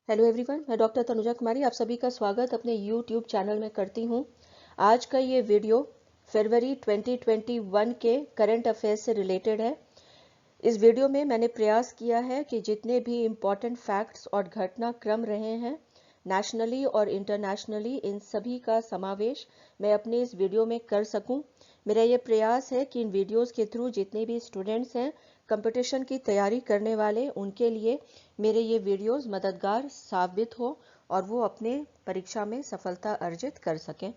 Hello everyone, मैं doctor Tanuja कुमारी आप सभी का स्वागत अपने यूट्यूब चैनल में करती हूँ। आज का ये वीडियो फरवरी 2021 के करंट अफेयर्स से रिलेटेड है। इस वीडियो में मैंने प्रयास किया है कि जितने भी इम्पॉर्टेंट फैक्ट्स और घटनाक्रम रहे हैं नेशनली और इंटरनेशनली, इन सभी का समावेश मैं अपने इस वीडियो में कर सकूं। मेरा ये प्रयास है कि इन वीडियोस के थ्रू जितने भी स्टूडेंट्स हैं, कंपटीशन की तैयारी करने वाले, उनके लिए मेरे ये वीडियोस मददगार साबित हो और वो अपने परीक्षा में सफलता अर्जित कर सकें।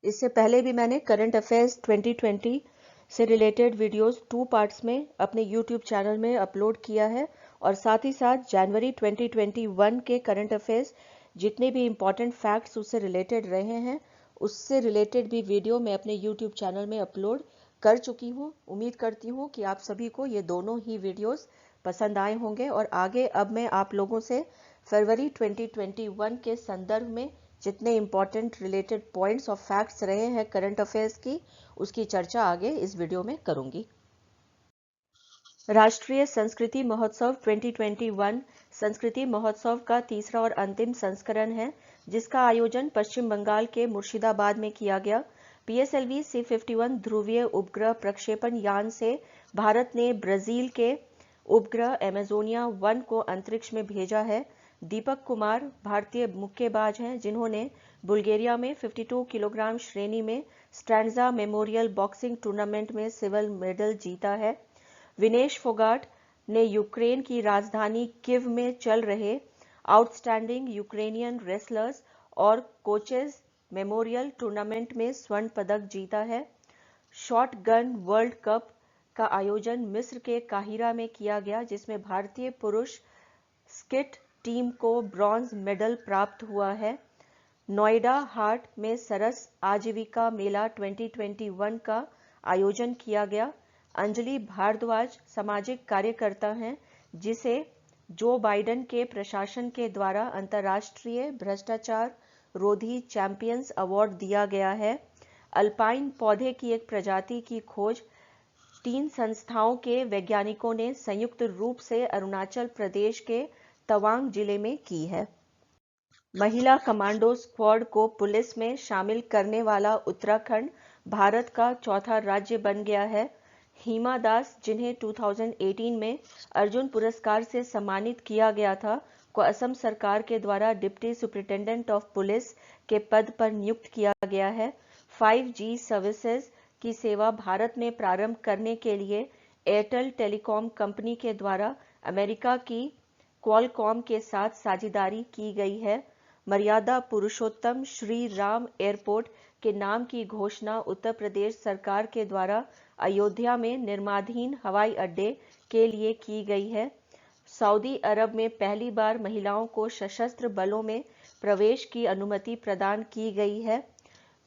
इससे पहले भी मैंने करंट अफेयर्स 2020 से रिलेटेड वीडियोस 2 पार्ट्स में अपने यूट्यूब चैनल में अपलोड किया है और साथ ही साथ जनवरी 2021 के करंट अफेयर्स जितने भी इम्पॉर्टेंट फैक्ट्स उससे रिलेटेड रहे हैं, उससे रिलेटेड भी वीडियो मैं अपने यूट्यूब चैनल में अपलोड कर चुकी हूँ। उम्मीद करती हूँ कि आप सभी को ये दोनों ही वीडियोस पसंद आए होंगे और आगे अब मैं आप लोगों से फरवरी 2021 के संदर्भ में जितने इम्पॉर्टेंट रिलेटेड पॉइंट्स और फैक्ट्स रहे हैं करंट अफेयर्स की, उसकी चर्चा आगे इस वीडियो में करूंगी। राष्ट्रीय संस्कृति महोत्सव 2021 संस्कृति महोत्सव का तीसरा और अंतिम संस्करण है, जिसका आयोजन पश्चिम बंगाल के मुर्शिदाबाद में किया गया। PSLV C-51 ध्रुवीय उपग्रह प्रक्षेपण यान से भारत ने ब्राजील के उपग्रह एमेजोनिया 1 को अंतरिक्ष में भेजा है। दीपक कुमार भारतीय मुक्केबाज हैं जिन्होंने बुल्गारिया में 52 किलोग्राम श्रेणी में स्ट्रैंड्जा मेमोरियल बॉक्सिंग टूर्नामेंट में सिल्वर मेडल जीता है। विनेश फोगाट ने यूक्रेन की राजधानी कीव में चल रहे आउटस्टैंडिंग यूक्रेनियन रेसलर्स और कोचेज मेमोरियल टूर्नामेंट में स्वर्ण पदक जीता है। शॉट गन वर्ल्ड कप का आयोजन मिस्र के काहिरा में किया गया, जिसमें भारतीय पुरुष स्किट टीम को ब्रॉन्ज मेडल प्राप्त हुआ है। नोएडा हाट में सरस आजीविका मेला 2021 का आयोजन किया गया। अंजलि भारद्वाज सामाजिक कार्यकर्ता हैं जिसे जो बाइडेन के प्रशासन के द्वारा अंतर्राष्ट्रीय भ्रष्टाचार रोधी चैंपियंस अवार्ड दिया गया है। अल्पाइन पौधे की एक प्रजाति की खोज 3 संस्थाओं के वैज्ञानिकों ने संयुक्त रूप से अरुणाचल प्रदेश के तवांग जिले में की है। महिला कमांडो स्क्वाड को पुलिस में शामिल करने वाला उत्तराखंड भारत का चौथा राज्य बन गया है। हिमा दास, जिन्हें 2018 में अर्जुन पुरस्कार से सम्मानित किया गया था, को असम सरकार के द्वारा डिप्टी सुपरिटेंडेंट ऑफ पुलिस के पद पर नियुक्त किया गया है। 5G सर्विसेज की सेवा भारत में प्रारंभ करने के लिए एयरटेल टेलीकॉम कंपनी के द्वारा अमेरिका की क्वालकॉम के साथ साझेदारी की गई है। मर्यादा पुरुषोत्तम श्री राम एयरपोर्ट के नाम की घोषणा उत्तर प्रदेश सरकार के द्वारा अयोध्या में निर्माणाधीन हवाई अड्डे के लिए की गई है। सऊदी अरब में पहली बार महिलाओं को सशस्त्र बलों में प्रवेश की अनुमति प्रदान की गई है।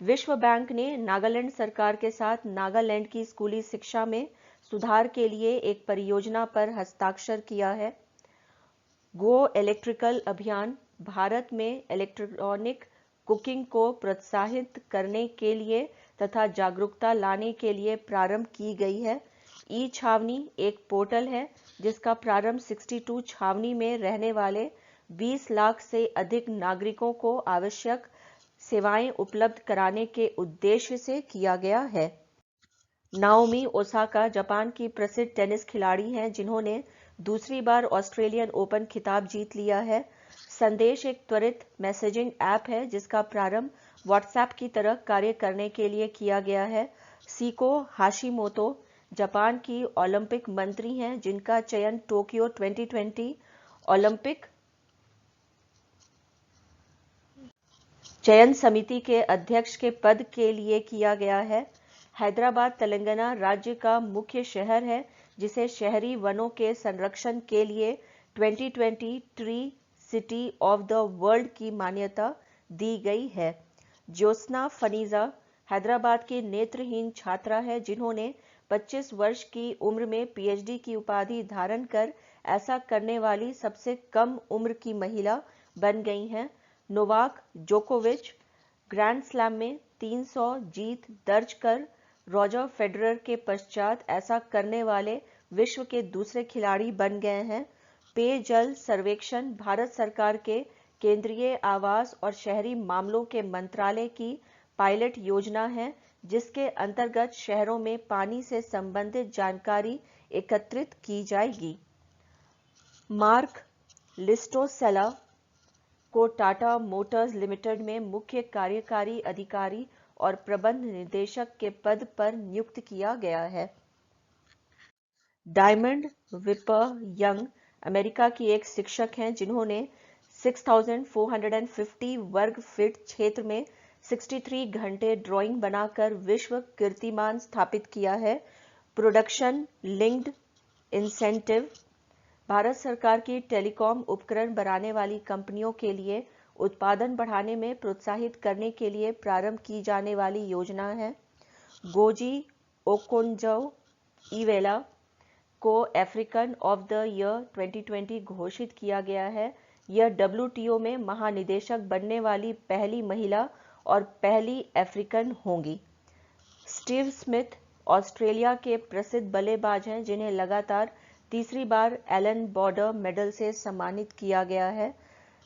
विश्व बैंक ने नागालैंड सरकार के साथ नागालैंड की स्कूली शिक्षा में सुधार के लिए एक परियोजना पर हस्ताक्षर किया है। गो इलेक्ट्रिकल अभियान भारत में इलेक्ट्रॉनिक कुकिंग को प्रोत्साहित करने के लिए तथा जागरूकता लाने के लिए प्रारंभ की गई है। ई छावनी एक पोर्टल है जिसका प्रारंभ 62 छावनी में रहने वाले 20 लाख से अधिक नागरिकों को आवश्यक सेवाएं उपलब्ध कराने के उद्देश्य से किया गया है। नाओमी ओसाका जापान की प्रसिद्ध टेनिस खिलाड़ी हैं जिन्होंने दूसरी बार ऑस्ट्रेलियन ओपन खिताब जीत लिया है। संदेश एक त्वरित मैसेजिंग ऐप है जिसका प्रारंभ व्हाट्सएप की तरह कार्य करने के लिए किया गया है। सीको हाशिमोतो जापान की ओलंपिक मंत्री हैं जिनका चयन टोक्यो 2020 ओलंपिक चयन समिति के अध्यक्ष के पद के लिए किया गया है। हैदराबाद तेलंगाना राज्य का मुख्य शहर है जिसे शहरी वनों के संरक्षण के लिए 2020 tree city of the world की मान्यता दी गई है। ज्योत्सना फनीजा हैदराबाद की नेत्रहीन छात्रा है जिन्होंने 25 वर्ष की उम्र में PhD की उपाधि धारण कर ऐसा करने वाली सबसे कम उम्र की महिला बन गई हैं। नोवाक जोकोविच ग्रैंड स्लैम में 300 जीत दर्ज कर रॉजर फेडरर के पश्चात ऐसा करने वाले विश्व के दूसरे खिलाड़ी बन गए हैं। पेयजल सर्वेक्षण भारत सरकार के केंद्रीय आवास और शहरी मामलों के मंत्रालय की पायलट योजना है, जिसके अंतर्गत शहरों में पानी से संबंधित जानकारी एकत्रित की जाएगी। मार्क लिस्टोसेला को टाटा मोटर्स लिमिटेड में मुख्य कार्यकारी अधिकारी और प्रबंध निदेशक के पद पर नियुक्त किया गया है। डायमंड विपर यंग अमेरिका की एक शिक्षक हैं, जिन्होंने 6,450 वर्ग फीट क्षेत्र में 63 घंटे ड्राइंग बनाकर विश्व कीर्तिमान स्थापित किया है। प्रोडक्शन लिंक्ड इंसेंटिव भारत सरकार की टेलीकॉम उपकरण बनाने वाली कंपनियों के लिए उत्पादन बढ़ाने में प्रोत्साहित करने के लिए प्रारंभ की जाने वाली योजना है। गोजी ओकोंजो-इवेला को अफ्रीकन ऑफ द ईयर 2020 घोषित किया गया है। यह WTO में महानिदेशक बनने वाली पहली महिला और पहली अफ्रीकन होंगी। स्टीव स्मिथ ऑस्ट्रेलिया के प्रसिद्ध बल्लेबाज हैं, जिन्हें लगातार तीसरी बार एलन बॉर्डर मेडल से सम्मानित किया गया है।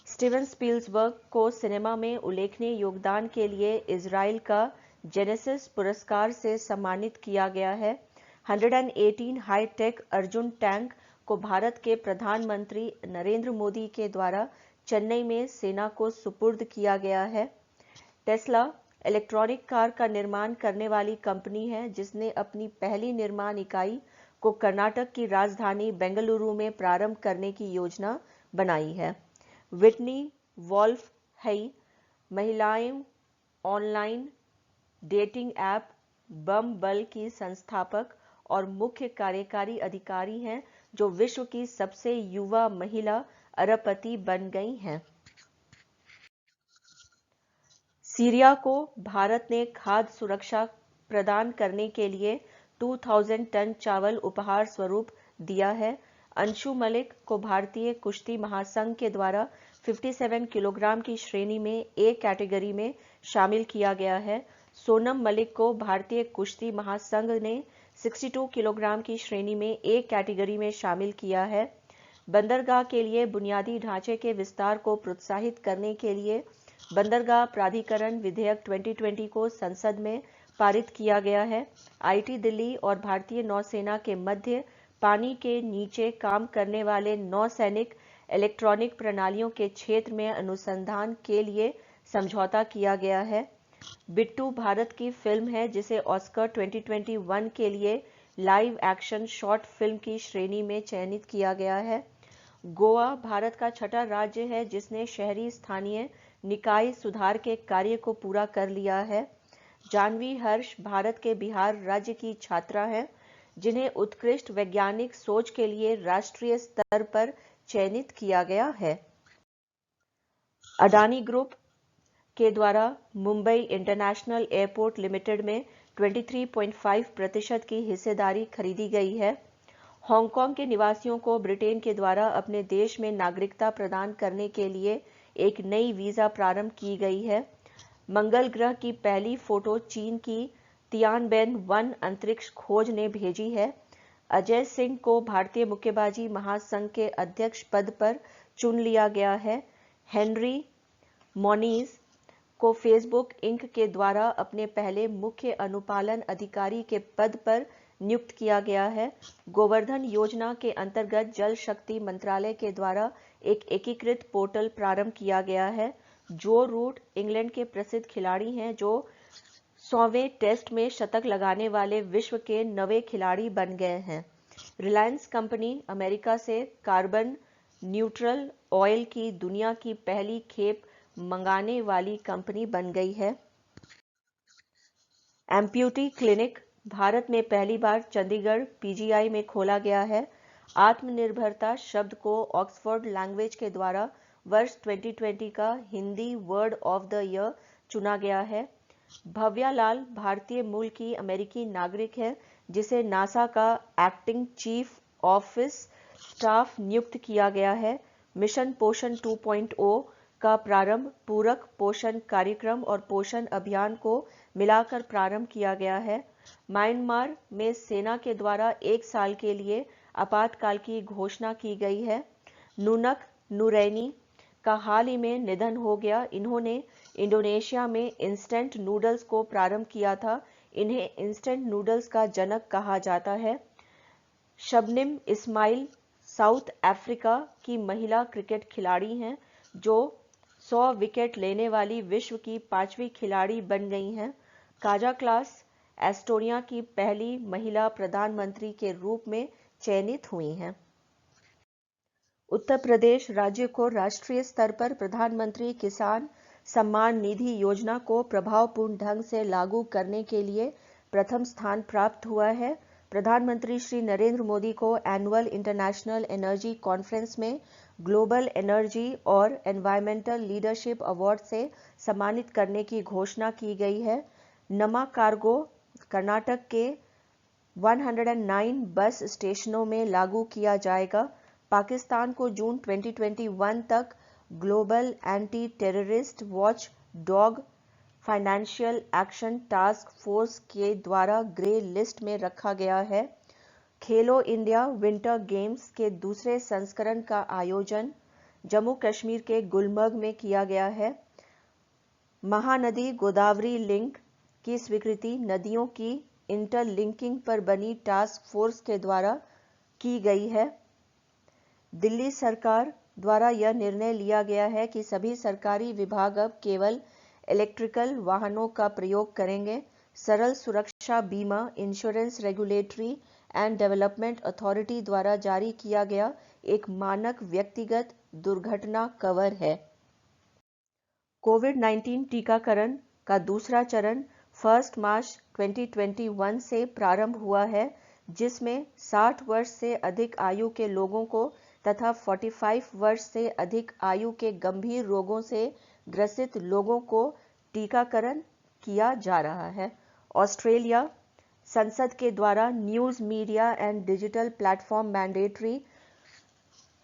स्टीवन स्पील्सबर्ग को सिनेमा में उल्लेखनीय योगदान के लिए इजराइल का जेनेसिस पुरस्कार से सम्मानित किया गया है। 118 हाईटेक अर्जुन टैंक को भारत के प्रधानमंत्री नरेंद्र मोदी के द्वारा चेन्नई में सेना को सुपुर्द किया गया है। टेस्ला इलेक्ट्रॉनिक कार का निर्माण करने वाली कंपनी है, जिसने अपनी पहली निर्माण इकाई को कर्नाटक की राजधानी बेंगलुरु में प्रारंभ करने की योजना बनाई है। विटनी वॉल्फ हेई महिलाएं ऑनलाइन डेटिंग ऐप बम्बल की संस्थापक और मुख्य कार्यकारी अधिकारी हैं, जो विश्व की सबसे युवा महिला अरबपति बन गई हैं। सीरिया को भारत ने खाद्य सुरक्षा प्रदान करने के लिए 2000 टन चावल उपहार स्वरूप दिया है। अंशु मलिक को भारतीय कुश्ती महासंघ के द्वारा 57 किलोग्राम की श्रेणी में ए कैटेगरी में शामिल किया गया है। सोनम मलिक को भारतीय कुश्ती महासंघ ने 62 किलोग्राम की श्रेणी में ए कैटेगरी में शामिल किया है। बंदरगाह के लिए बुनियादी ढांचे के विस्तार को प्रोत्साहित करने के लिए बंदरगाह प्राधिकरण विधेयक 2020 को संसद में पारित किया गया है। आईटी दिल्ली और भारतीय नौसेना के मध्य पानी के नीचे काम करने वाले नौसैनिक इलेक्ट्रॉनिक प्रणालियों के क्षेत्र में अनुसंधान के लिए समझौता किया गया है। बिट्टू भारत की फिल्म है, जिसे ऑस्कर 2021 के लिए लाइव एक्शन शॉर्ट फिल्म की श्रेणी में चयनित किया गया है। गोवा भारत का छठा राज्य है, जिसने शहरी स्थानीय निकाय सुधार के कार्य को पूरा कर लिया है। जानवी हर्ष भारत के बिहार राज्य की छात्रा हैं, जिन्हें उत्कृष्ट वैज्ञानिक सोच के लिए राष्ट्रीय स्तर पर चयनित किया गया है। अडानी ग्रुप के द्वारा मुंबई इंटरनेशनल एयरपोर्ट लिमिटेड में 23.5% की हिस्सेदारी खरीदी गई है। हांगकांग के निवासियों को ब्रिटेन के द्वारा अपने देश में नागरिकता प्रदान करने के लिए एक नई वीजा प्रारंभ की गई है। मंगल ग्रह की पहली फोटो चीन की तियानबेन 1 अंतरिक्ष खोज ने भेजी है। अजय सिंह को भारतीय मुक्केबाजी महासंघ के अध्यक्ष पद पर चुन लिया गया है। हेनरी मोनीज को फेसबुक इंक के द्वारा अपने पहले मुख्य अनुपालन अधिकारी के पद पर नियुक्त किया गया है। गोवर्धन योजना के अंतर्गत जल शक्ति मंत्रालय के द्वारा एक एकीकृत पोर्टल प्रारंभ किया गया है। जो रूट इंग्लैंड के प्रसिद्ध खिलाड़ी हैं, जो 100वें टेस्ट में शतक लगाने वाले विश्व के 9वें खिलाड़ी बन गए हैं। रिलायंस कंपनी अमेरिका से कार्बन न्यूट्रल ऑयल की दुनिया की पहली खेप मंगाने वाली कंपनी बन गई है। एम्प्यूटी क्लिनिक भारत में पहली बार चंडीगढ़ पीजीआई में खोला गया है। आत्मनिर्भरता शब्द को ऑक्सफोर्ड लैंग्वेज के द्वारा वर्ष 2020 का Hindi word of the year चुना गया है। भव्या लाल भारतीय मूल की अमेरिकी नागरिक है, जिसे नासा का एक्टिंग चीफ ऑफिस स्टाफ नियुक्त किया गया है। मिशन पोषण 2.0 का प्रारंभ पूरक पोषण कार्यक्रम और पोषण अभियान को मिलाकर प्रारंभ किया गया है। म्यांमार में सेना के द्वारा 1 साल के लिए आपातकाल की घोषणा की गई है। नूनक नूरैनी का हाल ही में निधन हो गया। इन्होंने इंडोनेशिया में इंस्टेंट नूडल्स को प्रारंभ किया था। इन्हें इंस्टेंट नूडल्स का जनक कहा जाता है। शबनिम इस्माइल साउथ अफ्रीका की महिला क्रिकेट खिलाड़ी हैं जो 100 विकेट लेने वाली विश्व की 5वीं खिलाड़ी बन गई हैं। काजा क्लास एस्टोनिया की पहली महिला प्रधानमंत्री के रूप में चयनित हुई हैं। उत्तर प्रदेश राज्य को राष्ट्रीय स्तर पर प्रधानमंत्री किसान सम्मान निधि योजना को प्रभावपूर्ण ढंग से लागू करने के लिए प्रथम स्थान प्राप्त हुआ है। प्रधानमंत्री श्री नरेंद्र मोदी को एनुअल इंटरनेशनल एनर्जी कॉन्फ्रेंस में ग्लोबल एनर्जी और एनवायरमेंटल लीडरशिप अवार्ड से सम्मानित करने की घोषणा की गई है। नमा कार्गो कर्नाटक के 109 बस स्टेशनों में लागू किया जाएगा। पाकिस्तान को जून 2021 तक global anti terrorist watch dog financial action task force के द्वारा ग्रे लिस्ट में रखा गया है। खेलो इंडिया विंटर गेम्स के दूसरे संस्करण का आयोजन जम्मू कश्मीर के गुलमर्ग में किया गया है। महानदी गोदावरी लिंक की स्वीकृति नदियों की इंटरलिंकिंग पर बनी टास्क फोर्स के द्वारा की गई है। दिल्ली सरकार द्वारा यह निर्णय लिया गया है कि सभी सरकारी विभाग अब केवल इलेक्ट्रिकल वाहनों का प्रयोग करेंगे। सरल सुरक्षा बीमा insurance regulatory and development authority द्वारा जारी किया गया एक मानक व्यक्तिगत दुर्घटना कवर है। कोविड-19 टीकाकरण का दूसरा चरण 1 मार्च 2021 से प्रारंभ हुआ है, जिसमें 60 वर्ष से अधिक आयु के लोगों को तथा 45 वर्ष से अधिक आयु के गंभीर रोगों से ग्रसित लोगों को टीकाकरण किया जा रहा है। ऑस्ट्रेलिया संसद के द्वारा news media and digital platform mandatory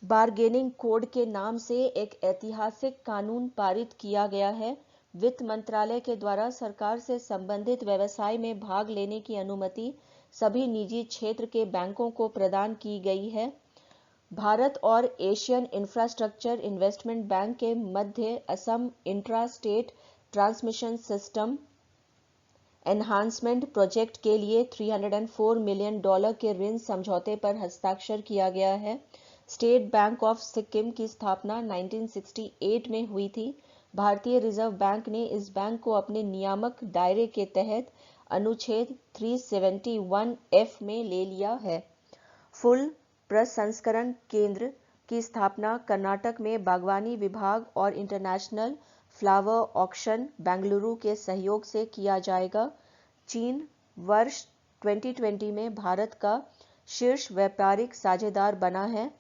bargaining code के नाम से एक ऐतिहासिक कानून पारित किया गया है। वित्त मंत्रालय के द्वारा सरकार से संबंधित व्यवसाय में भाग लेने की अनुमति सभी निजी क्षेत्र के बैंकों को प्रदान की गई है। भारत और एशियन इंफ्रास्ट्रक्चर इन्वेस्टमेंट बैंक के मध्य Assam intra state transmission system enhancement project के लिए $304 मिलियन के ऋण समझौते पर हस्ताक्षर किया गया है। स्टेट बैंक ऑफ सिक्किम की स्थापना 1968 में हुई थी। भारतीय रिजर्व बैंक ने इस बैंक को अपने नियामक दायरे के तहत अनुच्छेद 371F में ले लिया है। फूल प्रसंस्करण केंद्र की स्थापना कर्नाटक में बागवानी विभाग और इंटरनेशनल फ्लावर ऑक्शन बेंगलुरु के सहयोग से किया जाएगा। चीन वर्ष 2020 में भारत का शीर्ष व्यापारिक साझेदार बना है।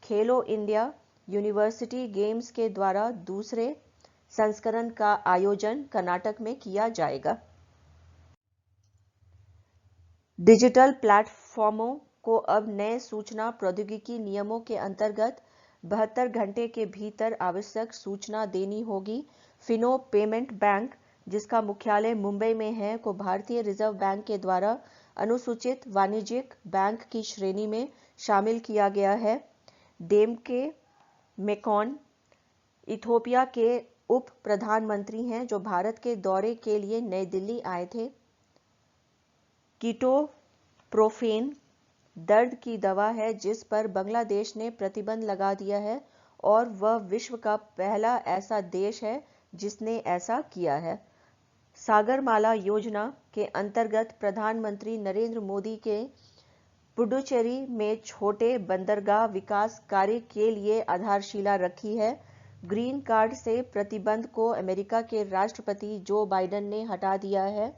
खेलो इंडिया यूनिवर्सिटी गेम्स के द्वारा दूसरे संस्करण का आयोजन कर्नाटक में किया जाएगा। डिजिटल प्लेटफॉर्मों को अब नए सूचना प्रौद्योगिकी नियमों के अंतर्गत 72 घंटे के भीतर आवश्यक सूचना देनी होगी। फिनो पेमेंट बैंक, जिसका मुख्यालय मुंबई में है, को भारतीय रिजर्व बैंक के द्वारा अनुसूचित वाणिज्यिक बैंक की श्रेणी में शामिल किया गया है। डेमके मेकॉन इथोपिया के उप प्रधानमंत्री हैं जो भारत के दौरे के लिए नई दिल्ली आए थे। कीटोप्रोफेन दर्द की दवा है जिस पर बांग्लादेश ने प्रतिबंध लगा दिया है और वह विश्व का पहला ऐसा देश है जिसने ऐसा किया है। सागरमाला योजना के अंतर्गत प्रधानमंत्री नरेंद्र मोदी के पुडुचेरी में छोटे बंदरगाह विकास कार्य के लिए आधारशिला रखी है। ग्रीन कार्ड से प्रतिबंध को अमेरिका के राष्ट्रपति जो बाइडेन ने हटा दिया है।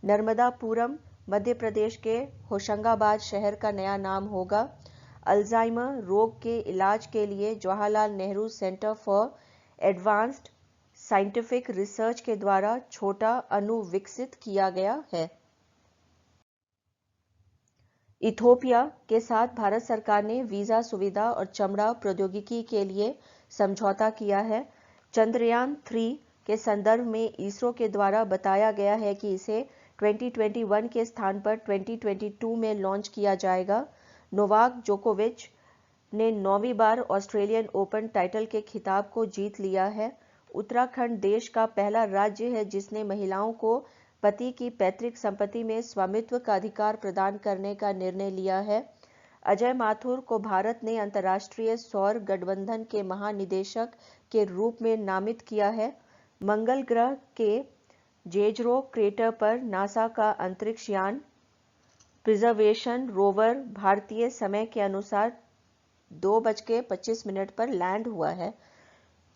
नर्मदापुरम मध्य प्रदेश के होशंगाबाद शहर का नया नाम होगा। अल्जाइमर रोग के इलाज के लिए Jawaharlal Nehru centre for advanced scientific research के द्वारा छोटा अणु विकसित किया गया है। इथोपिया के साथ भारत सरकार ने वीजा सुविधा और चमड़ा प्रौद्योगिकी के लिए समझौता किया है। चंद्रयान 3 के संदर्भ में इसरो के द्वारा बताया गया है कि इसे 2021 के स्थान पर 2022 में लॉन्च किया जाएगा। नोवाक जोकोविच ने 9वीं बार ऑस्ट्रेलियन ओपन टाइटल के खिताब को जीत लिया है। उत्तराखंड देश का पहला राज्य है जिसने महिलाओं को पति की पैतृक संपत्ति में स्वामित्व का अधिकार प्रदान करने का निर्णय लिया है। अजय माथुर को भारत ने अंतर्राष्ट्रीय सौर गठबंधन के महानिदेशक के रूप में नामित किया है। मंगल ग्रह के जेजरो क्रेटर पर नासा का अंतरिक्ष यान प्रिजर्वेशन रोवर भारतीय समय के अनुसार 2:25 पर लैंड हुआ है।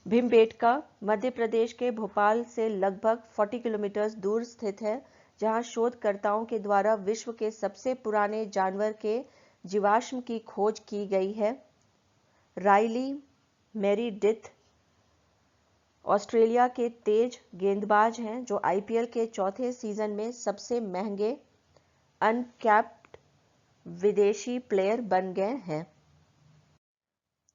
भीमबेटका मध्य प्रदेश के भोपाल से लगभग 40 किलोमीटर दूर स्थित है, जहां शोधकर्ताओं के द्वारा विश्व के सबसे पुराने जानवर के जीवाश्म की खोज की गई है। राइली मेरीडिथ ऑस्ट्रेलिया के तेज गेंदबाज हैं जो आईपीएल के चौथे सीजन में सबसे महंगे अनकैप्ड विदेशी प्लेयर बन गए हैं।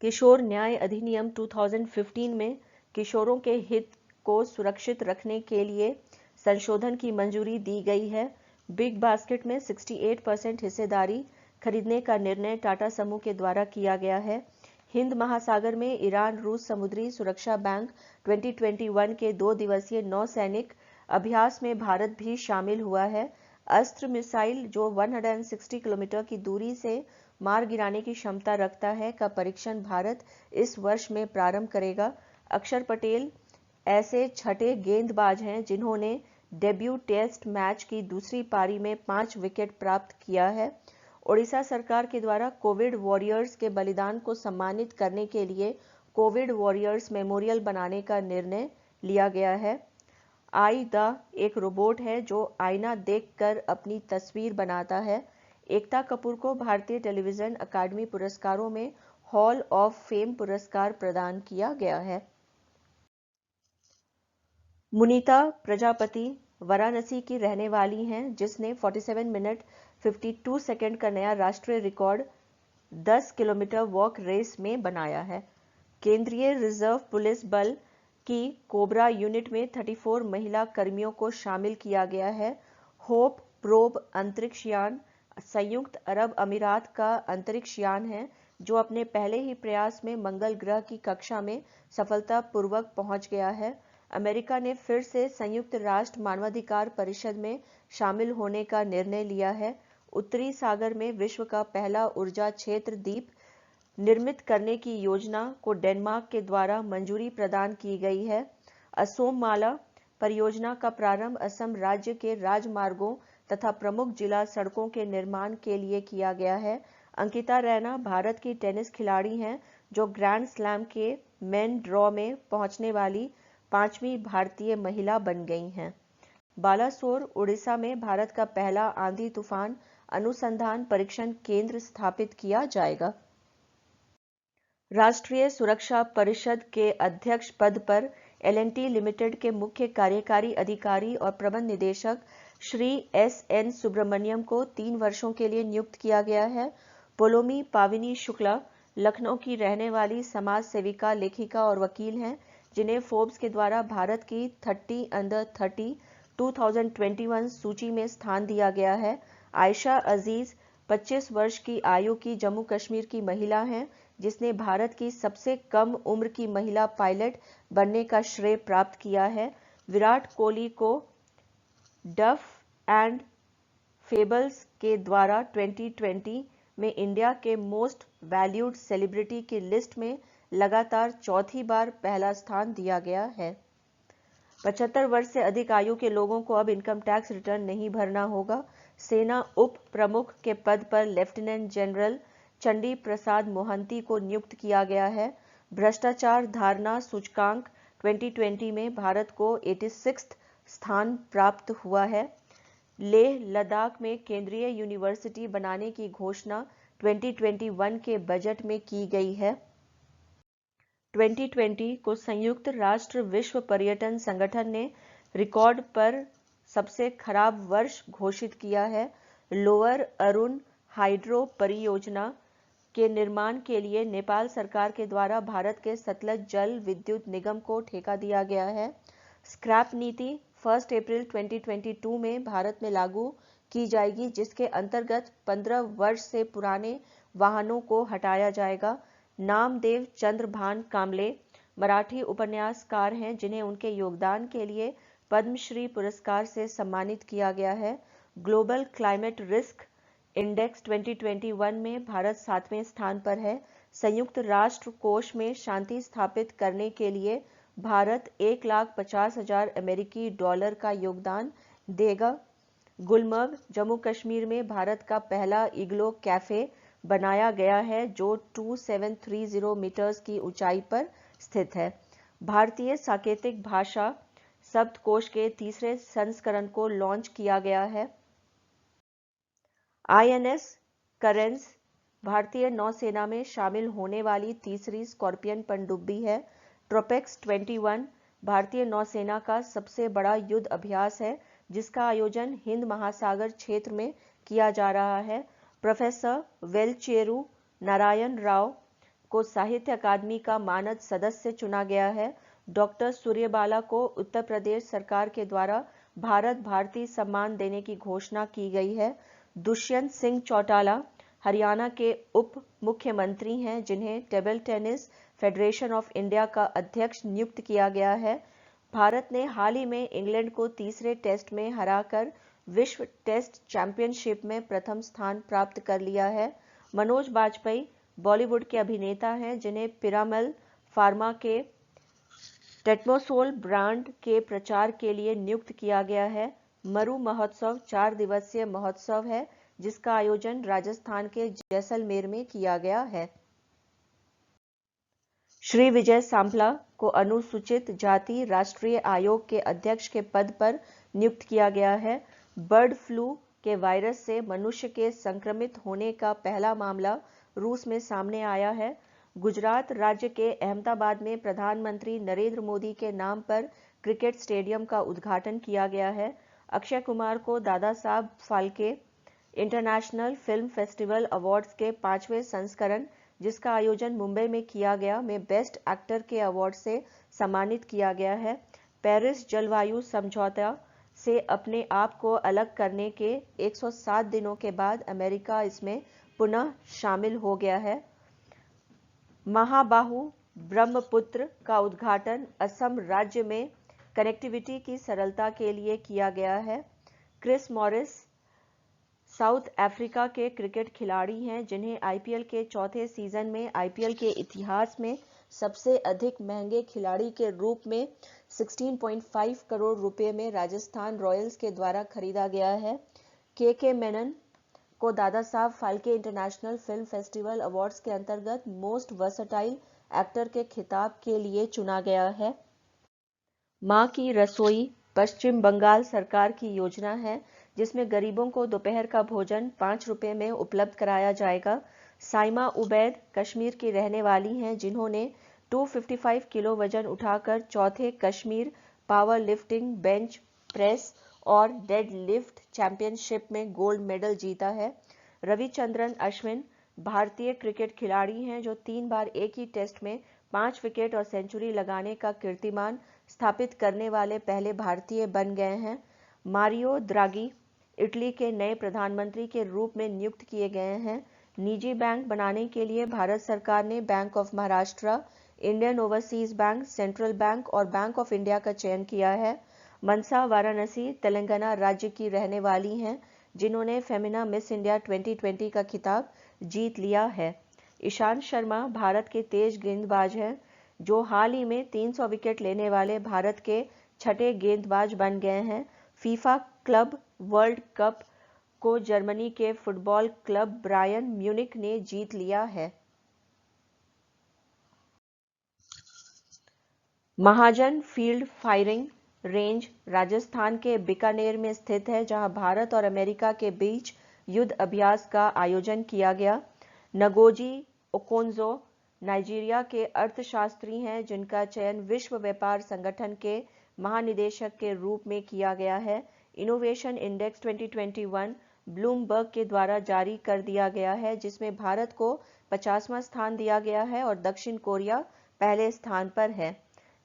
किशोर न्याय अधिनियम 2015 में किशोरों के हित को सुरक्षित रखने के लिए संशोधन की मंजूरी दी गई है। बिग बास्केट में 68% हिस्सेदारी खरीदने का निर्णय टाटा समूह के द्वारा किया गया है। हिंद महासागर में ईरान रूस समुद्री सुरक्षा बैंक 2021 के 2 दिवसीय नौसैनिक अभ्यास में भारत भी शामिल हुआ है। अस्त्र मिसाइल जो 160 किलोमीटर की दूरी से मार गिराने की क्षमता रखता है का परीक्षण भारत इस वर्ष में प्रारंभ करेगा। अक्षर पटेल ऐसे छठे गेंदबाज हैं जिन्होंने डेब्यू टेस्ट मैच की दूसरी पारी में 5 विकेट प्राप्त किया है। ओडिशा सरकार के द्वारा कोविड वॉरियर्स के बलिदान को सम्मानित करने के लिए कोविड वॉरियर्स मेमोरियल बनाने का निर्णय लिया गया है। आई द एक रोबोट है जो आईना देखकर अपनी तस्वीर बनाता है। एकता कपूर को भारतीय टेलीविजन अकादमी पुरस्कारों में हॉल ऑफ फेम पुरस्कार प्रदान किया गया है। मुनीता प्रजापति वाराणसी की रहने वाली हैं, जिसने 47 मिनट 52 सेकंड का नया राष्ट्रीय रिकॉर्ड 10 किलोमीटर वॉक रेस में बनाया है। केंद्रीय रिजर्व पुलिस बल की कोबरा यूनिट में 34 महिला कर्मियों को शामिल किया गया है। होप प्रोब अंतरिक्ष यान संयुक्त अरब अमीरात का अंतरिक्ष यान है जो अपने पहले ही प्रयास में मंगल ग्रह की कक्षा में सफलतापूर्वक पहुंच गया है। अमेरिका ने फिर से संयुक्त राष्ट्र मानवाधिकार परिषद में शामिल होने का निर्णय लिया है। उत्तरी सागर में विश्व का पहला ऊर्जा क्षेत्र द्वीप निर्मित करने की योजना को डेनमार्क के द्वारा मंजूरी प्रदान की गई है। असोम माला परियोजना का प्रारंभ असम राज्य के राजमार्गों तथा प्रमुख जिला सड़कों के निर्माण के लिए किया गया है। अंकिता रैना भारत की टेनिस खिलाड़ी हैं जो ग्रैंड स्लैम के मेन ड्रॉ में पहुंचने वाली 5वीं भारतीय महिला बन गई हैं। बालासोर उड़ीसा में भारत का पहला आंधी तूफान अनुसंधान परीक्षण केंद्र स्थापित किया जाएगा। राष्ट्रीय सुरक्षा परिषद के अध्यक्ष पद पर L&T लिमिटेड के मुख्य कार्यकारी अधिकारी और प्रबंध निदेशक श्री S.N. सुब्रमण्यम को 3 वर्षों के लिए नियुक्त किया गया है। पोलोमी पाविनी शुक्ला लखनऊ की रहने वाली समाज सेविका, लेखिका और वकील हैं, जिन्हें फोर्ब्स के द्वारा भारत की 30 अंडर 30 2021 सूची में स्थान दिया गया है। आयशा अजीज 25 वर्ष की आयु की जम्मू कश्मीर की महिला हैं, जिसने भारत की सबसे कम उम्र की महिला पायलट बनने का श्रेय प्राप्त किया है। विराट कोहली को डफ एंड फेबल्स के द्वारा 2020 में इंडिया के मोस्ट वैल्यूड सेलिब्रिटी की लिस्ट में लगातार चौथी बार पहला स्थान दिया गया है। 75 वर्ष से अधिक आयु के लोगों को अब इनकम टैक्स रिटर्न नहीं भरना होगा। सेना उप प्रमुख के पद पर लेफ्टिनेंट जनरल चंडी प्रसाद मोहंती को नियुक्त किया गया है। भ्रष्टाचार धारणा सूचकांक 2020 में भारत को 86वां स्थान प्राप्त हुआ है। लेह लद्दाख में केंद्रीय यूनिवर्सिटी बनाने की घोषणा 2021 के बजट में की गई है। 2020 को संयुक्त राष्ट्र विश्व पर्यटन संगठन ने रिकॉर्ड पर सबसे खराब वर्ष घोषित किया है। लोअर अरुण हाइड्रो परियोजना के निर्माण के लिए नेपाल सरकार के द्वारा भारत के सतलज जल विद्युत निगम को ठेका दिया गया है। स्क्रैप नीति 1 अप्रैल 2022 में भारत में लागू की जाएगी, जिसके अंतर्गत 15 वर्ष से पुराने वाहनों को हटाया जाएगा। नामदेव चंद्रभान कांबले मराठी उपन्यासकार हैं जिन्हें उनके योगदान के लिए पद्मश्री पुरस्कार से सम्मानित किया गया है। ग्लोबल क्लाइमेट रिस्क इंडेक्स 2021 में भारत 7वें स्थान पर है। संयुक्त राष्ट्र कोष में शांति स्थापित करने के लिए भारत 1,50,000 अमेरिकी डॉलर का योगदान देगा। गुलमर्ग जम्मू कश्मीर में भारत का पहला इग्लो कैफे बनाया गया है जो 2730 मीटर्स की ऊंचाई पर स्थित है। भारतीय सांकेतिक भाषा शब्दकोश के तीसरे संस्करण को लॉन्च किया गया है। INS करेंस भारतीय नौसेना में शामिल होने वाली तीसरी स्कॉर्पियन पनडुब्बी है। ट्रोपेक्स 21 भारतीय नौसेना का सबसे बड़ा युद्ध अभ्यास है जिसका आयोजन हिंद महासागर क्षेत्र में किया जा रहा है। प्रोफेसर वेलचेरू नारायण राव को साहित्य अकादमी का मानद सदस्य चुना गया है। डॉक्टर सूर्यबाला को उत्तर प्रदेश सरकार के द्वारा भारत भारती सम्मान देने की घोषणा की गई है। दुष्यंत सिंह चौटाला हरियाणा के उप मुख्यमंत्री हैं जिन्हें table tennis federation of India का अध्यक्ष नियुक्त किया गया है। भारत ने हाल ही में इंग्लैंड को तीसरे टेस्ट में हराकर विश्व टेस्ट चैंपियनशिप में प्रथम स्थान प्राप्त कर लिया है। मनोज बाजपेयी बॉलीवुड के अभिनेता हैं जिन्हें पिरामल फार्मा के टेटमोसोल ब्रांड के प्रचार के लिए नियुक्त किया गया है। मरु महोत्सव 4 दिवसीय महोत्सव है जिसका आयोजन राजस्थान के जैसलमेर में किया गया है। श्री विजय सांपला को अनुसूचित जाति राष्ट्रीय आयोग के अध्यक्ष के पद पर नियुक्त किया गया है। बर्ड फ्लू के वायरस से मनुष्य के संक्रमित होने का पहला मामला रूस में सामने आया है। गुजरात राज्य के अहमदाबाद में प्रधानमंत्री नरेंद्र मोदी के नाम पर क्रिकेट स्टेडियम का उद्घाटन किया गया है। अक्षय कुमार को Dada Saheb Phalke international film festival awards के 5वें संस्करण जिसका आयोजन मुंबई में किया गया में बेस्ट एक्टर के अवार्ड से सम्मानित किया गया है। पेरिस जलवायु समझौता से अपने आप को अलग करने के 107 दिनों के बाद अमेरिका इसमें पुनः शामिल हो गया है। महाबाहु ब्रह्मपुत्र का उद्घाटन असम राज्य में कनेक्टिविटी की सरलता के लिए किया गया है। क्रिस मॉरिस साउथ अफ्रीका के क्रिकेट खिलाड़ी हैं जिन्हें IPL के चौथे सीजन में IPL के इतिहास में सबसे अधिक महंगे खिलाड़ी के रूप में 16.5 करोड़ रुपए में राजस्थान रॉयल्स के द्वारा खरीदा गया है। के मेनन को Dada Saheb Phalke international film festival awards के अंतर्गत मोस्ट वर्सटाइल एक्टर के खिताब के लिए चुना गया है। मां की रसोई पश्चिम बंगाल सरकार की योजना है जिसमें गरीबों को दोपहर का भोजन 5 रुपए में उपलब्ध कराया जाएगा। साइमा उबैद कश्मीर की रहने वाली हैं जिन्होंने 255 किलो वजन उठाकर चौथे Kashmir power lifting bench press और डेड लिफ्ट चैंपियनशिप में गोल्ड मेडल जीता है। रविचंद्रन अश्विन भारतीय क्रिकेट खिलाड़ी हैं जो 3 बार एक ही टेस्ट में 5 विकेट और सेंचुरी लगाने का कीर्तिमान स्थापित करने वाले पहले भारतीय बन गए हैं। मारियो द्रागी इटली के नए प्रधानमंत्री के रूप में नियुक्त किए गए हैं। निजी बैंक बनाने के लिए भारत सरकार ने bank of Maharashtra, Indian overseas bank, central bank और बैंक ऑफ इंडिया का चयन किया है। मनसा वाराणसी तेलंगाना राज्य की रहने वाली हैं जिन्होंने फेमिना मिस इंडिया 2020 का खिताब जीत लिया है। ईशांत शर्मा भारत के तेज गेंदबाज हैं जो हाल ही में 300 विकेट लेने वाले भारत के छठे गेंदबाज बन गए हैं। फीफा क्लब वर्ल्ड कप को जर्मनी के फुटबॉल क्लब बायर्न म्यूनिख ने जीत लिया है। महाजन फील्ड फायरिंग रेंज राजस्थान के बीकानेर में स्थित है जहां भारत और अमेरिका के बीच युद्ध अभ्यास का आयोजन किया गया। नगोजी ओकोंजो नाइजीरिया के अर्थशास्त्री हैं जिनका चयन विश्व व्यापार संगठन के महानिदेशक के रूप में किया गया है। इनोवेशन इंडेक्स 2021 ब्लूमबर्ग के द्वारा जारी कर दिया गया है जिसमें भारत को 50वां स्थान दिया गया है और दक्षिण कोरिया पहले स्थान पर है।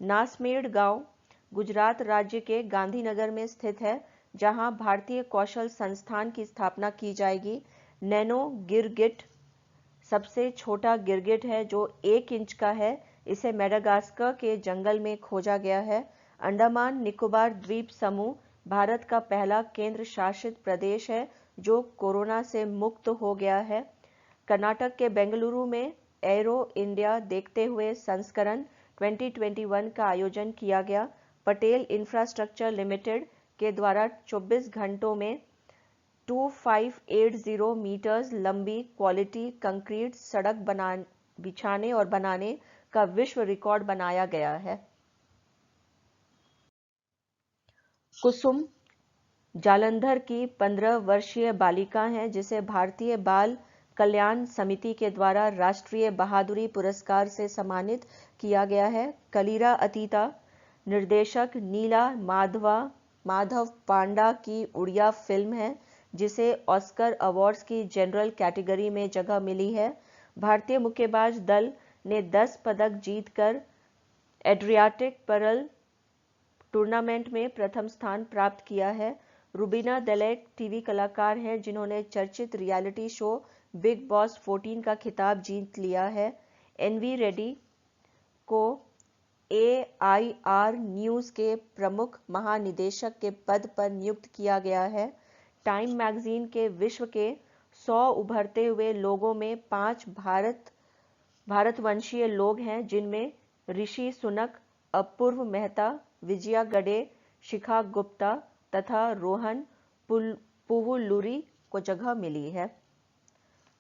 नासमेड़ गांव गुजरात राज्य के गांधीनगर में स्थित है जहां भारतीय कौशल संस्थान की स्थापना की जाएगी। नैनो गिरगिट सबसे छोटा गिरगिट है जो 1 इंच का है। इसे मेडागास्कर के जंगल में खोजा गया है। अंडमान निकोबार द्वीप समूह भारत का पहला केंद्र शासित प्रदेश है जो कोरोना से मुक्त हो गया है। कर्नाटक के बेंगलुरु में एरो इंडिया देखते हुए संस्करण 2021 का आयोजन किया गया। पटेल इंफ्रास्ट्रक्चर लिमिटेड के द्वारा 24 घंटों में 2580 मीटर्स लंबी क्वालिटी कंक्रीट सड़क बिछाने और बनाने का विश्व रिकॉर्ड बनाया गया है। कुसुम जालंधर की 15 वर्षीय बालिका है जिसे भारतीय बाल कल्याण समिति के द्वारा राष्ट्रीय बहादुरी पुरस्कार से सम्मानित किया गया है। कलीरा अतीता निर्देशक नीला माधव पांडा की उड़िया फिल्म है जिसे ऑस्कर अवार्ड्स की जनरल कैटेगरी में जगह मिली है। भारतीय मुक्केबाज दल ने 10 पदक जीतकर एड्रियाटिक पर्ल टूर्नामेंट में प्रथम स्थान प्राप्त किया है। रुबीना दलेक टीवी कलाकार हैं जिन्होंने चर्चित रियलिटी शो बिग बॉस 14 का खिताब जीत लिया है। एनवी रेड्डी को AIR न्यूज के प्रमुख महानिदेशक के पद पर नियुक्त किया गया है। टाइम मैगजीन के विश्व के 100 उभरते हुए लोगों में 5 भारतवंशीय लोग हैं जिनमें ऋषि सुनक, अपूर्व मेहता, विजया गडे, शिखा गुप्ता तथा रोहन पुवुल्लुरी को जगह मिली है।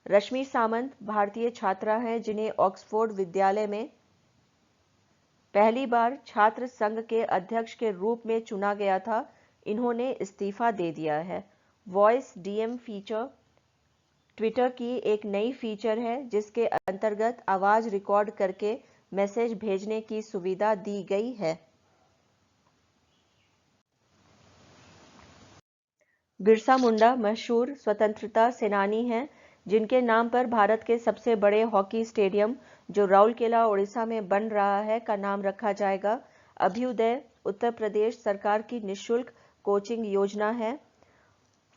रश्मि सामंत भारतीय छात्रा हैं जिन्हें ऑक्सफोर्ड विद्यालय में पहली बार छात्र संघ के अध्यक्ष के रूप में चुना गया था। इन्होंने इस्तीफा दे दिया है। वॉइस DM फीचर ट्विटर की एक नई फीचर है जिसके अंतर्गत आवाज रिकॉर्ड करके मैसेज भेजने की सुविधा दी गई है। बिरसा मुंडा मशहूर स्वतंत्रता सेनानी हैं जिनके नाम पर भारत के सबसे बड़े हॉकी स्टेडियम जो राउरकेला ओडिशा में बन रहा है का नाम रखा जाएगा। अभ्युदय उत्तर प्रदेश सरकार की निःशुल्क कोचिंग योजना है।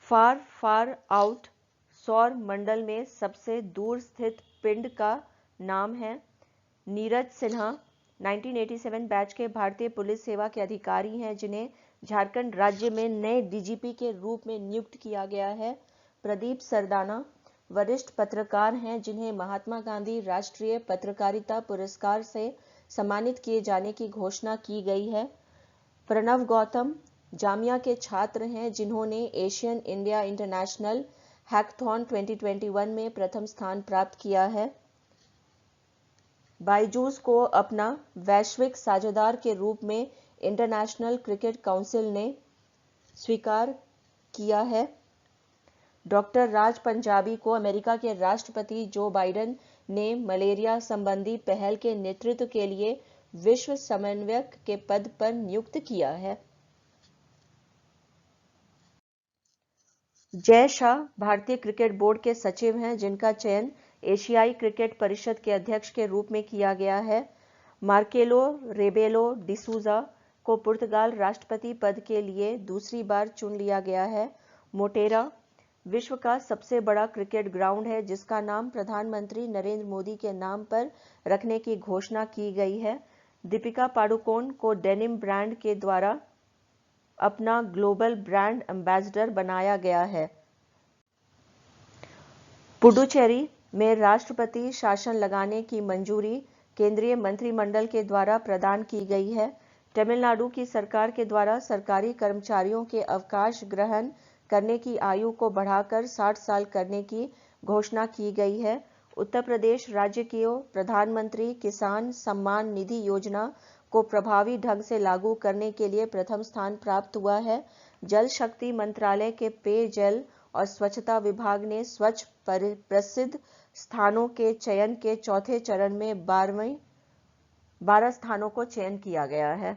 फार आउट सौर मंडल में सबसे दूर स्थित पिंड का नाम है। नीरज सिन्हा 1987 बैच के भारतीय पुलिस सेवा के अधिकारी हैं जिन्हें झारखंड राज्य में नए DGP के रूप में नियुक्त किया गया है। प्रदीप सरदाना वरिष्ठ पत्रकार हैं जिन्हें महात्मा गांधी राष्ट्रीय पत्रकारिता पुरस्कार से सम्मानित किए जाने की घोषणा की गई है। प्रणव गौतम जामिया के छात्र हैं जिन्होंने एशियन इंडिया इंटरनेशनल हैकथॉन 2021 में प्रथम स्थान प्राप्त किया है। बायजूस को अपना वैश्विक साझेदार के रूप में इंटरनेशनल क्रिकेट काउंसिल ने स्वीकार किया है। डॉक्टर राज पंजाबी को अमेरिका के राष्ट्रपति जो बाइडेन ने मलेरिया संबंधी पहल के नेतृत्व के लिए विश्व समन्वयक के पद पर नियुक्त किया है। जय शाह भारतीय क्रिकेट बोर्ड के सचिव हैं जिनका चयन एशियाई क्रिकेट परिषद के अध्यक्ष के रूप में किया गया है। मार्केलो रेबेलो डिसूजा को पुर्तगाल राष्ट्रपति पद के लिए दूसरी बार चुन लिया गया है। मोटेरा विश्व का सबसे बड़ा क्रिकेट ग्राउंड है जिसका नाम प्रधानमंत्री नरेंद्र मोदी के नाम पर रखने की घोषणा की गई है। दीपिका पाडुकोन को डेनिम ब्रांड के द्वारा अपना ग्लोबल ब्रांड एम्बेसडर बनाया गया है। पुडुचेरी में राष्ट्रपति शासन लगाने की मंजूरी केंद्रीय मंत्रिमंडल के द्वारा प्रदान की गई है। तमिलनाडु की सरकार के द्वारा सरकारी कर्मचारियों के अवकाश ग्रहण करने की आयु को बढ़ाकर 60 साल करने की घोषणा की गई है। उत्तर प्रदेश राज्य की प्रधानमंत्री किसान सम्मान निधि योजना को प्रभावी ढंग से लागू करने के लिए प्रथम स्थान प्राप्त हुआ है। जल शक्ति मंत्रालय के पेयजल और स्वच्छता विभाग ने स्वच्छ प्रसिद्ध स्थानों के चयन के चौथे चरण में 12 स्थानों को चयन किया गया है।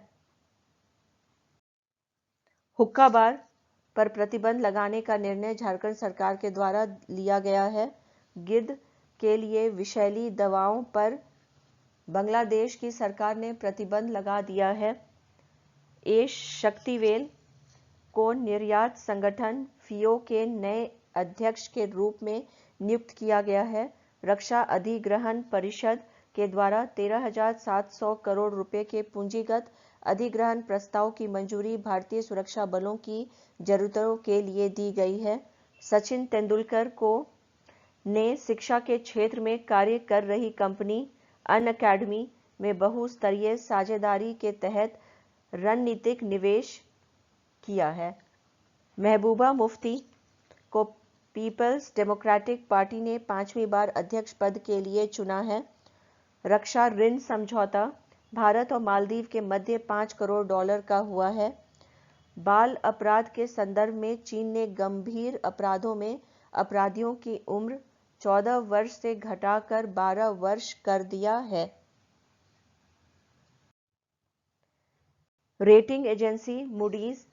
हुक्का बार पर प्रतिबंध लगाने का निर्णय झारखंड सरकार के द्वारा लिया गया है। गिद्ध के लिए विषैली दवाओं पर बांग्लादेश की सरकार ने प्रतिबंध लगा दिया है। एश शक्तिवेल को निर्यात संगठन FIO के नए अध्यक्ष के रूप में नियुक्त किया गया है। रक्षा अधिग्रहण परिषद के द्वारा 13,700 करोड़ रुपए के पूंजीगत अधिग्रहण प्रस्ताव की मंजूरी भारतीय सुरक्षा बलों की जरूरतों के लिए दी गई है। सचिन तेंदुलकर को ने शिक्षा के क्षेत्र में कार्य कर रही कंपनी अनअकैडमी में बहुस्तरीय साझेदारी के तहत रणनीतिक निवेश किया है। महबूबा मुफ्ती को पीपल्स डेमोक्रेटिक पार्टी ने 5वीं बार अध्यक्ष पद के लिए चुना है। रक्षा ऋण समझौता भारत और मालदीव के मध्य $5 करोड़ का हुआ है। बाल अपराध के संदर्भ में चीन ने गंभीर अपराधों में अपराधियों की उम्र 14 वर्ष से घटाकर 12 वर्ष कर दिया है। रेटिंग एजेंसी मूडीज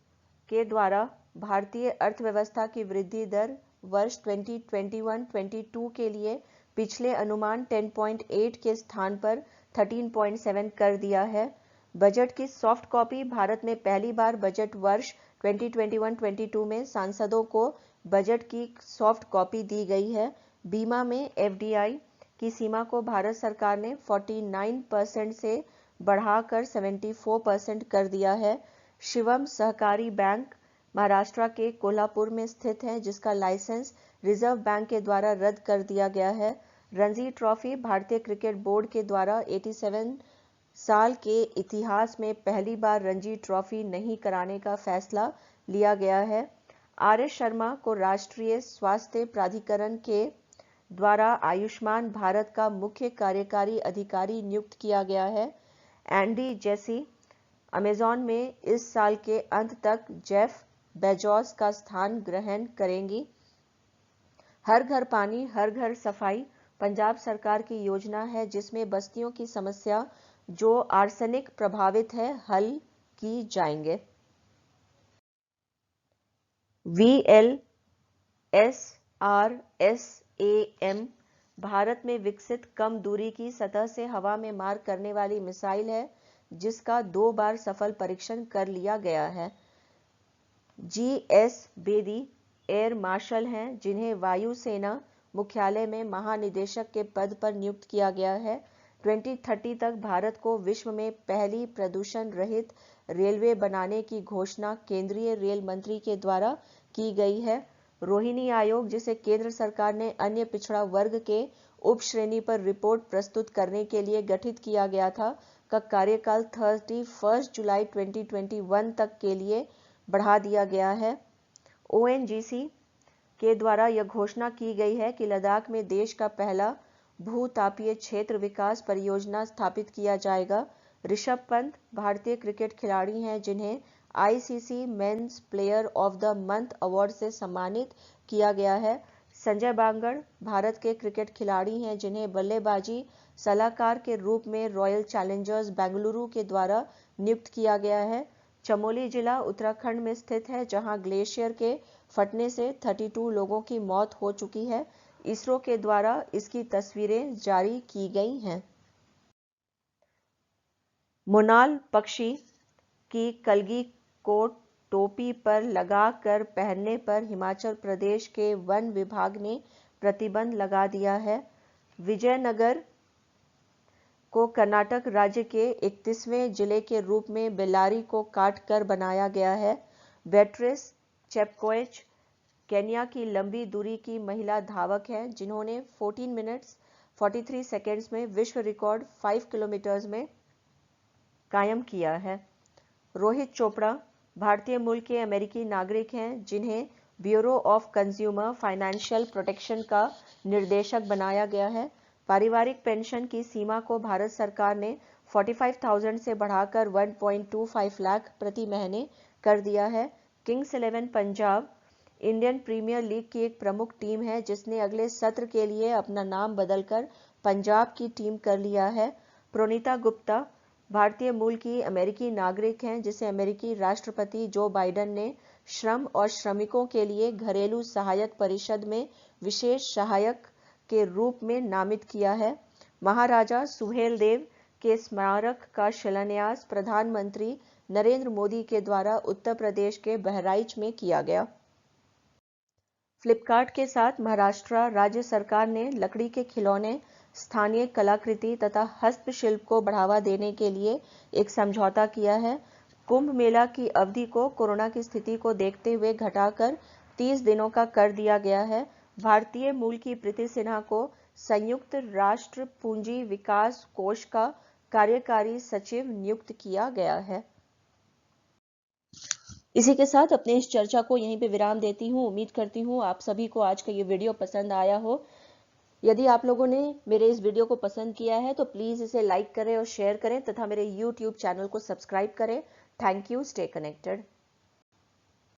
के द्वारा भारतीय अर्थव्यवस्था की वृद्धि दर वर्ष 2021-22 के लिए पिछले अनुमान 10.8 के स्थान पर 13.7 कर दिया है। बजट की सॉफ्ट कॉपी भारत में पहली बार बजट वर्ष 2021-22 में सांसदों को बजट की सॉफ्ट कॉपी दी गई है। बीमा में FDI की सीमा को भारत सरकार ने 49% से बढ़ाकर 74% कर दिया है। शिवम सहकारी बैंक महाराष्ट्र के कोल्हापुर में स्थित है, जिसका लाइसेंस रिजर्व बैंक के द्वारा रद्द कर दिया गया है। रणजी ट्रॉफी भारतीय क्रिकेट बोर्ड के द्वारा 87 साल के इतिहास में पहली बार रणजी ट्रॉफी नहीं कराने का फैसला लिया गया है। RS शर्मा को राष्ट्रीय स्वास्थ्य प्राधिकरण के द्वारा आयुष्मान भारत का मुख्य कार्यकारी अधिकारी नियुक्त किया गया है। एंडी जेसी अमेजॉन में इस साल के अंत तक जेफ बेजोस का स्थान ग्रहण करेंगी। हर घर पानी हर घर सफाई पंजाब सरकार की योजना है, जिसमें बस्तियों की समस्या जो आर्सेनिक प्रभावित है हल की जाएंगे। VLSRSAM भारत में विकसित कम दूरी की सतह से हवा में मार करने वाली मिसाइल है, जिसका 2 बार सफल परीक्षण कर लिया गया है। GS बेदी एयर मार्शल हैं, जिन्हें वायुसेना मुख्यालय में महानिदेशक के पद पर नियुक्त किया गया है। 2030 तक भारत को विश्व में पहली प्रदूषण रहित रेलवे बनाने की घोषणा केंद्रीय रेल मंत्री के द्वारा की गई है। रोहिणी आयोग, जिसे केंद्र सरकार ने अन्य पिछड़ा वर्ग के उप श्रेणी पर रिपोर्ट प्रस्तुत करने के लिए गठित किया गया था, का कार्यकाल 31 जुलाई 2021 तक के लिए बढ़ा दिया गया है। ONGC के द्वारा यह घोषणा की गई है कि लद्दाख में देश का पहला भूतापीय क्षेत्र विकास परियोजना स्थापित किया जाएगा। ऋषभ पंत भारतीय क्रिकेट खिलाड़ी हैं, जिन्हें ICC men's player of the month award से सम्मानित किया गया है। संजय बांगड़ भारत के क्रिकेट खिलाड़ी हैं, जिन्हें बल्लेबाजी सलाहकार के रूप में रॉयल चैलेंजर्स बेंगलुरु के द्वारा नियुक्त किया गया है। चमोली जिला उत्तराखंड में स्थित है, जहां ग्लेशियर के फटने से 32 लोगों की मौत हो चुकी है। इसरो के द्वारा इसकी तस्वीरें जारी की गई हैं। मोनाल पक्षी की कलगी को टोपी पर लगाकर पहनने पर हिमाचल प्रदेश के वन विभाग ने प्रतिबंध लगा दिया है। विजयनगर को कर्नाटक राज्य के 31वें जिले के रूप में बेल्लारी को काटकर बनाया गया है। बेट्रिस चेपकोएच केन्या की लंबी दूरी की महिला धावक है, जिन्होंने 14 मिनट्स 43 सेकेंड्स में विश्व रिकॉर्ड 5 किलोमीटर्स में कायम किया है। रोहित चोपड़ा भारतीय मूल के अमेरिकी नागरिक हैं, जिन्हें bureau of consumer financial protection का निर्देशक बनाया गया है। पारिवारिक पेंशन की सीमा को भारत सरकार ने 45,000 से बढ़ाकर 1.25 लाख प्रति महीने कर दिया है। Kings 11 Punjab Indian Premier League की एक प्रमुख टीम है, जिसने अगले सत्र के लिए अपना नाम बदलकर पंजाब की टीम कर लिया है। प्रोनीता गुप्ता भारतीय मूल की अमेरिकी नागरिक हैं, जिसे अमेरिकी राष्ट्रपति जो बाइडेन ने श्रम और श्रमिकों के लिए घरेलू सहायक परिषद में विशेष सहायक के रूप में नामित किया है। महाराजा सुहेलदेव के स्मारक का शिलान्यास प्रधानमंत्री नरेंद्र मोदी के द्वारा उत्तर प्रदेश के बहराइच में किया गया। फ्लिपकार्ट के साथ महाराष्ट्र राज्य सरकार ने लकड़ी के खिलौने, स्थानीय कलाकृति तथा हस्तशिल्प को बढ़ावा देने के लिए एक समझौता किया है। कुंभ मेला की अवधि को कोरोना की स्थिति को देखते हुए घटाकर 30 दिनों का कर दिया गया है। भारतीय मूल की प्रीति सिन्हा को संयुक्त राष्ट्र पूंजी विकास कोष का कार्यकारी सचिव नियुक्त किया गया है। इसी के साथ अपने इस चर्चा को यहीं पे विराम देती हूँ। उम्मीद करती हूँ आप सभी को आज का ये वीडियो पसंद आया हो। यदि आप लोगों ने मेरे इस वीडियो को पसंद किया है तो प्लीज़ इसे लाइक करें और शेयर करें तथा मेरे YouTube चैनल को सब्सक्राइब करें। Thank you. Stay connected.